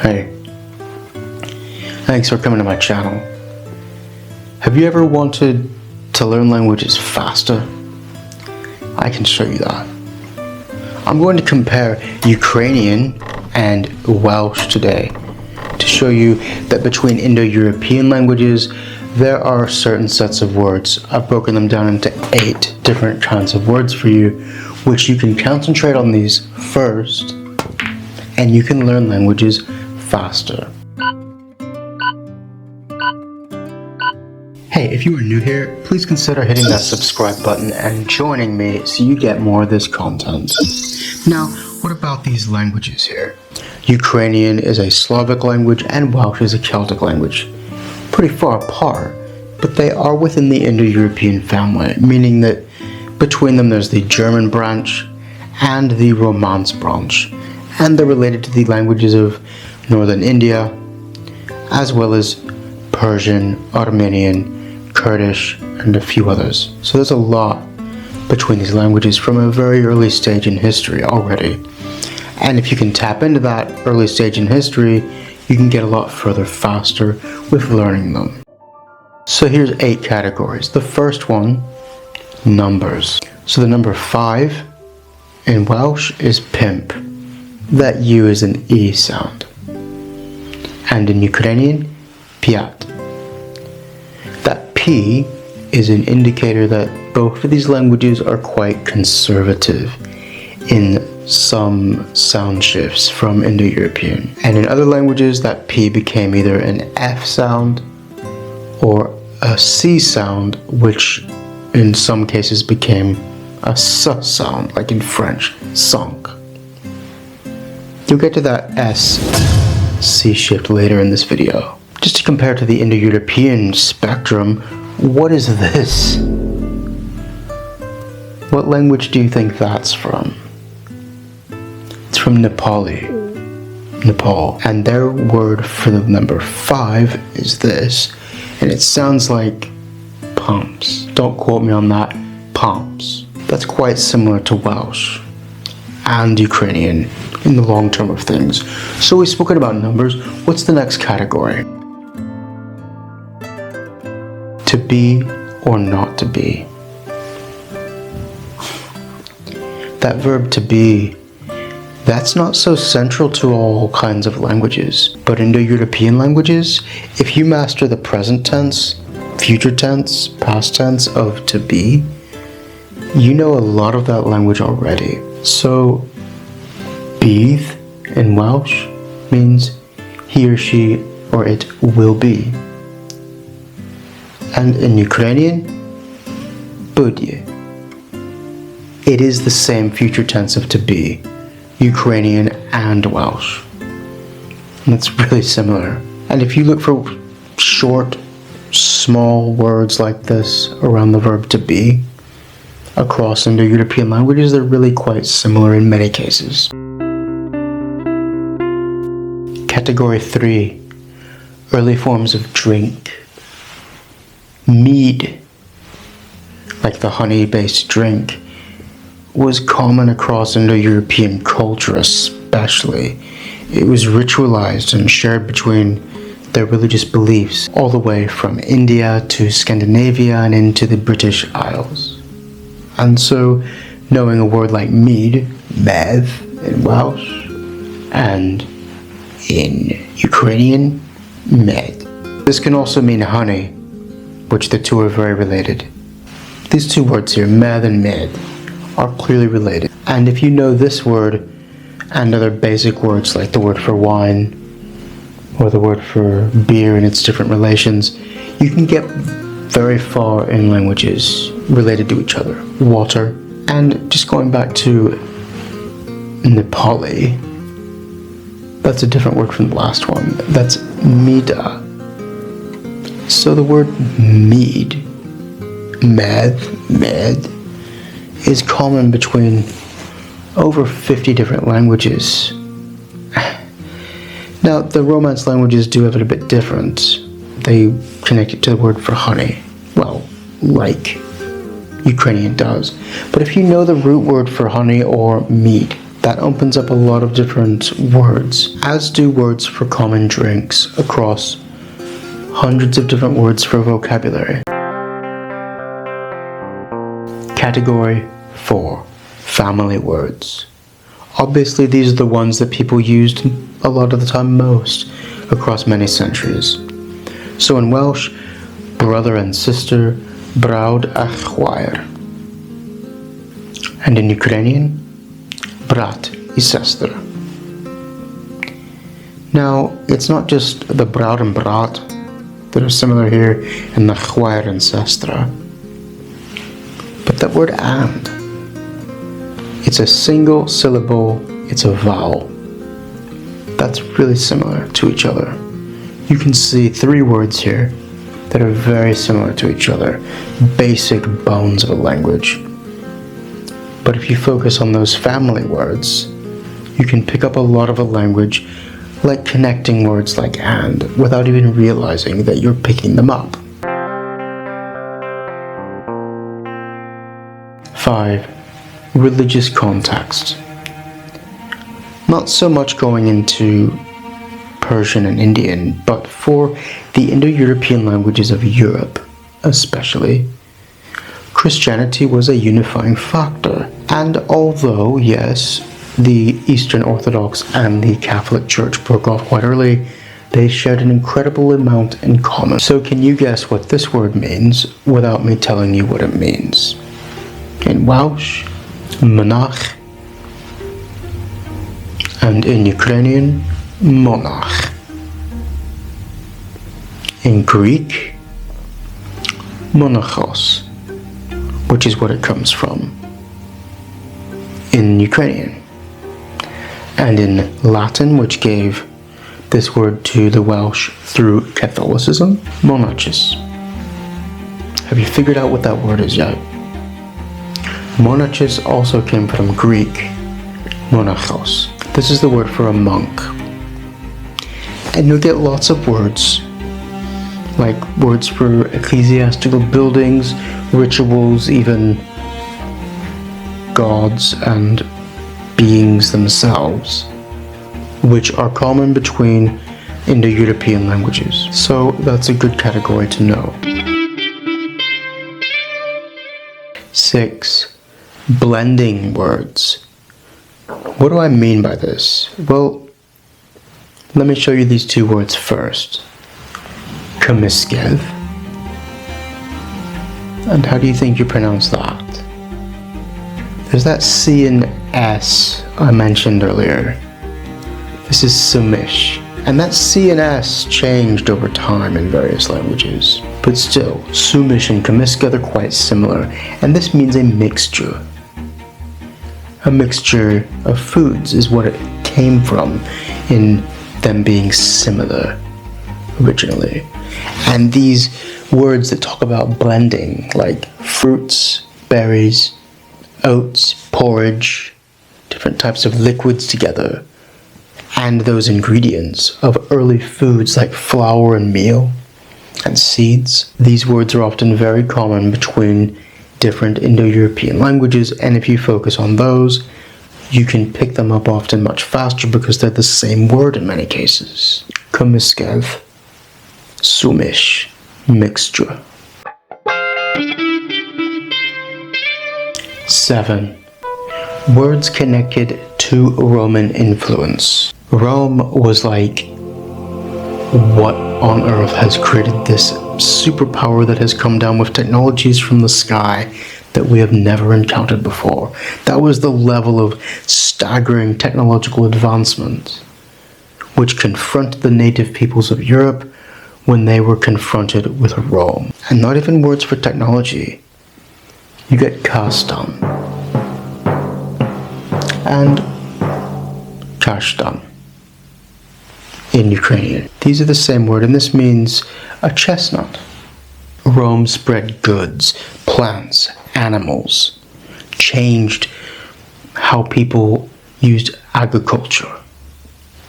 Hey, thanks for coming to my channel. Have you ever wanted to learn languages faster? I can show you that. I'm going to compare Ukrainian and Welsh today to show you that between Indo-European languages there are certain sets of words. I've broken them down into 8 different kinds of words for you, which you can concentrate on these first and you can learn languages faster. Hey, if you are new here, please consider hitting that subscribe button and joining me so you get more of this content. Now, what about these languages here? Ukrainian is a Slavic language and Welsh is a Celtic language. Pretty far apart, but they are within the Indo-European family, meaning that between them there's the German branch and the Romance branch, and they're related to the languages of northern India, as well as Persian, Armenian, Kurdish, and a few others. So there's a lot between these languages from a very early stage in history already. And if you can tap into that early stage in history, you can get a lot further faster with learning them. So here's 8 categories. The first one, numbers. So the number 5 in Welsh is pimp. That U is an E sound. And in Ukrainian, piat. That P is an indicator that both of these languages are quite conservative in some sound shifts from Indo-European. And in other languages, that P became either an F sound or a C sound, which in some cases became a S sound, like in French, sunk. You'll get to that S-C shift later in this video. Just to compare to the Indo-European spectrum, what is this? What language do you think that's from? It's from Nepali. Nepal. And their word for the number 5 is this, and it sounds like pumps. Don't quote me on that. Pumps. That's quite similar to Welsh and Ukrainian in the long term of things. So we've spoken about numbers. What's the next category? To be or not to be. That verb to be, that's not so central to all kinds of languages. But Indo-European languages, if you master the present tense, future tense, past tense of to be, you know a lot of that language already. So, bydd in Welsh means he or she or it will be. And in Ukrainian, bude. It is the same future tense of to be, Ukrainian and Welsh. And it's really similar. And if you look for short, small words like this around the verb to be, across Indo-European languages, they're really quite similar in many cases. Category 3, early forms of drink. Mead, like the honey-based drink, was common across Indo-European culture especially. It was ritualized and shared between their religious beliefs all the way from India to Scandinavia and into the British Isles. And so, knowing a word like mead, mead in Welsh, and in Ukrainian, med. This can also mean honey, which the two are very related. These two words here, med and med, are clearly related. And if you know this word and other basic words like the word for wine or the word for beer and its different relations, you can get very far in languages related to each other. Water. And just going back to Nepali, that's a different word from the last one. That's mida. So the word mead, med, is common between over 50 different languages. Now, the Romance languages do have it a bit different. They connect it to the word for honey. Well, like Ukrainian does. But if you know the root word for honey or mead, That opens up a lot of different words, as do words for common drinks across hundreds of different words for vocabulary. Category 4. Family words. Obviously, these are the ones that people used a lot of the time most across many centuries. So in Welsh, brother and sister, brawd a chwaer. And in Ukrainian, brat I sestr. Now, it's not just the brawd and brat that are similar here and the chwaer and sestra, but that word and. It's a single syllable, it's a vowel. That's really similar to each other. You can see 3 words here that are very similar to each other, basic bones of a language. But if you focus on those family words, you can pick up a lot of a language, like connecting words like and, without even realizing that you're picking them up. 5. Religious context. Not so much going into Persian and Indian, but for the Indo-European languages of Europe, especially, Christianity was a unifying factor. And although, yes, the Eastern Orthodox and the Catholic Church broke off quite early, they shared an incredible amount in common. So can you guess what this word means without me telling you what it means? In Welsh, monarch, and in Ukrainian, monarch. In Greek, monarchos, which is what it comes from in Ukrainian. And in Latin, which gave this word to the Welsh through Catholicism, monarchis. Have you figured out what that word is yet? Monarchis also came from Greek, monarchos. This is the word for a monk. And you'll get lots of words, like words for ecclesiastical buildings, rituals, even gods and beings themselves, which are common between Indo-European languages. So that's a good category to know. 6. Blending words. What do I mean by this? Well, let me show you these 2 words first. Kamiskev. And how do you think you pronounce that? There's that C and S I mentioned earlier. This is Sumish. And that C and S changed over time in various languages. But still, Sumish and Kamiskev are quite similar, and this means a mixture. A mixture of foods is what it came from, in them being similar originally. And these words that talk about blending, like fruits, berries, oats, porridge, different types of liquids together, and those ingredients of early foods like flour and meal and seeds. These words are often very common between different Indo-European languages, and if you focus on those, you can pick them up often much faster because they're the same word in many cases. Kamiskev, Sumish, mixture. 7. Words connected to Roman influence. Rome was like, what on earth has created this superpower that has come down with technologies from the sky that we have never encountered before? That was the level of staggering technological advancement which confronted the native peoples of Europe when they were confronted with Rome. And not even words for technology. You get kastan and kashtan in Ukrainian. These are the same word, and this means a chestnut. Rome spread goods, plants, animals, changed how people used agriculture.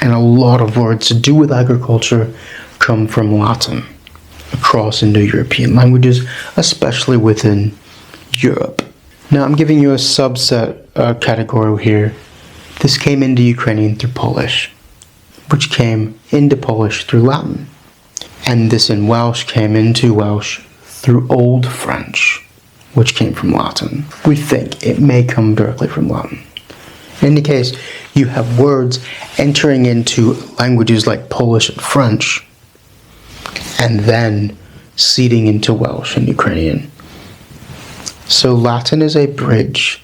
And a lot of words to do with agriculture come from Latin across Indo-European languages, especially within Europe. Now I'm giving you a subset category here This came into Ukrainian through Polish, which came into Polish through Latin. And this in Welsh came into Welsh through Old French, which came from Latin. We think it may come directly from Latin. In any case, you have words entering into languages like Polish and French, and then seeding into Welsh and Ukrainian. So Latin is a bridge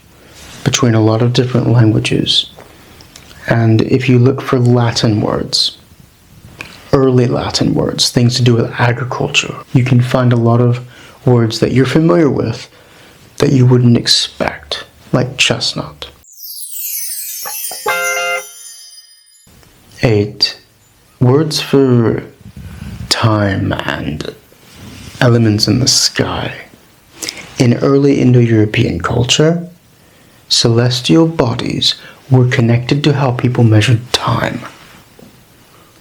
between a lot of different languages. And if you look for Latin words, early Latin words, things to do with agriculture, you can find a lot of words that you're familiar with that you wouldn't expect, like chestnut. 8. Words for time and elements in the sky. In early Indo-European culture, celestial bodies were connected to how people measured time.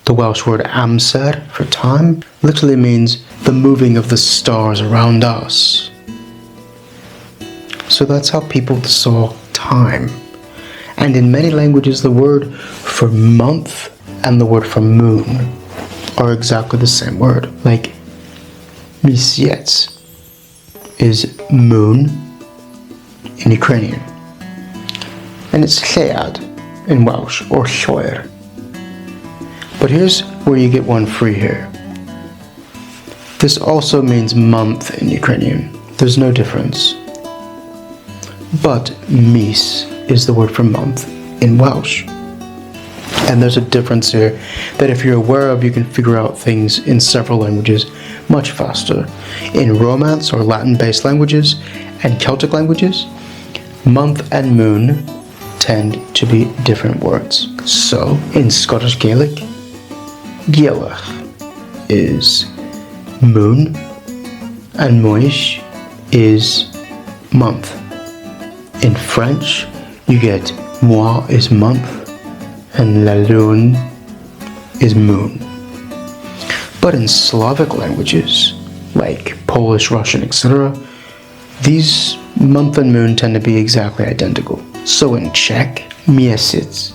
The Welsh word amser for time literally means the moving of the stars around us. So that's how people saw time. And in many languages, the word for month and the word for moon are exactly the same word. Like miesiec is moon in Ukrainian. And it's lleuad in Welsh, or lloer. But here's where you get one free here. This also means month in Ukrainian. There's no difference. But mis is the word for month in Welsh. And there's a difference here that if you're aware of, you can figure out things in several languages much faster. In Romance or Latin-based languages and Celtic languages, month and moon tend to be different words. So, in Scottish Gaelic, Gaelach is moon and moish is month. In French, you get mois is month and la lune is moon. But in Slavic languages, like Polish, Russian, etc., these month and moon tend to be exactly identical. So in Czech, miesiec,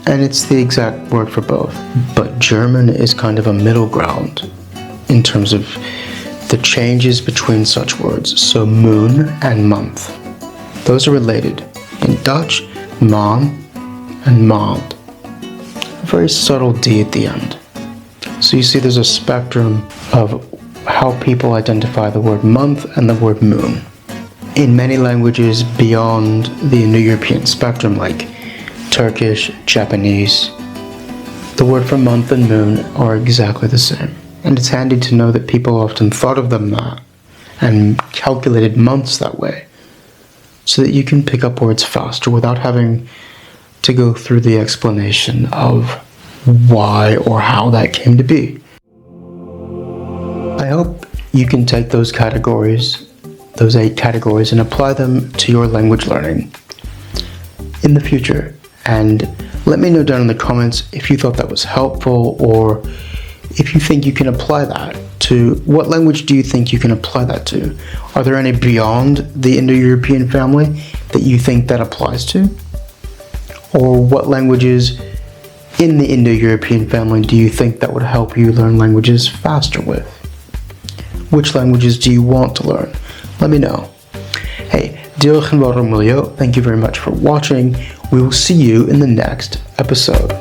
and it's the exact word for both. But German is kind of a middle ground in terms of the changes between such words. So moon and month, those are related. In Dutch, maan and maand, a very subtle D at the end. So you see there's a spectrum of how people identify the word month and the word moon. In many languages beyond the Indo-European spectrum, like Turkish, Japanese, the word for month and moon are exactly the same. And it's handy to know that people often thought of them that and calculated months that way, so that you can pick up words faster without having to go through the explanation of why or how that came to be. I hope you can take those categories, those 8 categories, and apply them to your language learning in the future. And let me know down in the comments if you thought that was helpful, or if you think you can apply that to, what language do you think you can apply that to? Are there any beyond the Indo-European family that you think that applies to? Or what languages in the Indo-European family do you think that would help you learn languages faster with? Which languages do you want to learn? Let me know. Hey, diolch yn fawr am wylio. Thank you very much for watching. We will see you in the next episode.